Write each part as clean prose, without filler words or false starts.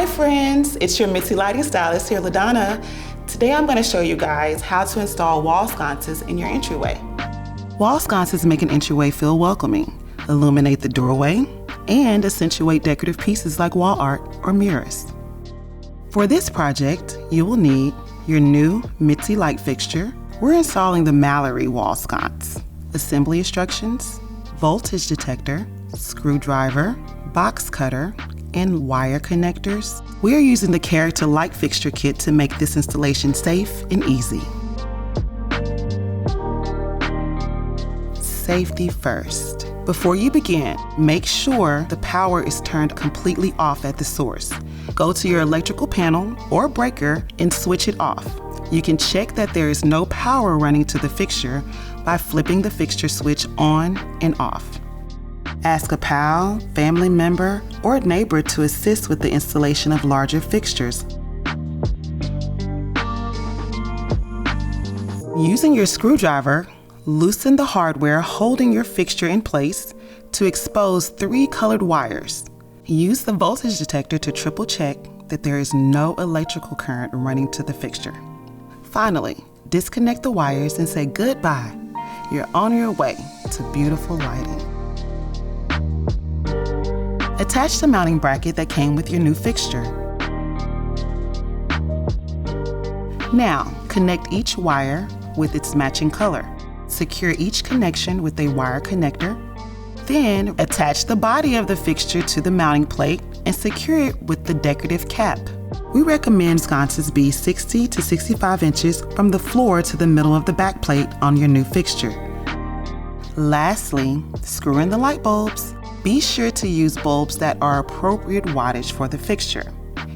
Hi friends, it's your Mitzi Lighting Stylist here, LaDonna. Today I'm going to show you guys how to install wall sconces in your entryway. Wall sconces make an entryway feel welcoming, illuminate the doorway, and accentuate decorative pieces like wall art or mirrors. For this project, you will need your new Mitzi light fixture. We're installing the Mallory wall sconce. Assembly instructions, voltage detector, screwdriver, box cutter, and wire connectors. We are using the Character Light Fixture Kit to make this installation safe and easy. Safety first. Before you begin, make sure the power is turned completely off at the source. Go to your electrical panel or breaker and switch it off. You can check that there is no power running to the fixture by flipping the fixture switch on and off. Ask a pal, family member, or neighbor to assist with the installation of larger fixtures. Using your screwdriver, loosen the hardware holding your fixture in place to expose 3 colored wires. Use the voltage detector to triple check that there is no electrical current running to the fixture. Finally, disconnect the wires and say goodbye. You're on your way to beautiful lighting. Attach the mounting bracket that came with your new fixture. Now, connect each wire with its matching color. Secure each connection with a wire connector. Then, attach the body of the fixture to the mounting plate and secure it with the decorative cap. We recommend sconces be 60 to 65 inches from the floor to the middle of the back plate on your new fixture. Lastly, screw in the light bulbs. Be sure to use bulbs that are appropriate wattage for the fixture.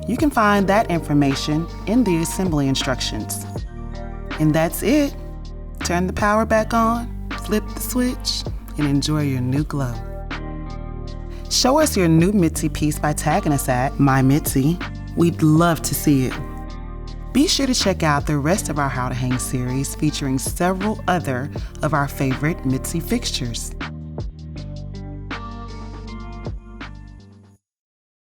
You can find that information in the assembly instructions. And that's it. Turn the power back on, flip the switch, and enjoy your new glow. Show us your new Mitzi piece by tagging us at MyMitzi. We'd love to see it. Be sure to check out the rest of our How to Hang series featuring several other of our favorite Mitzi fixtures.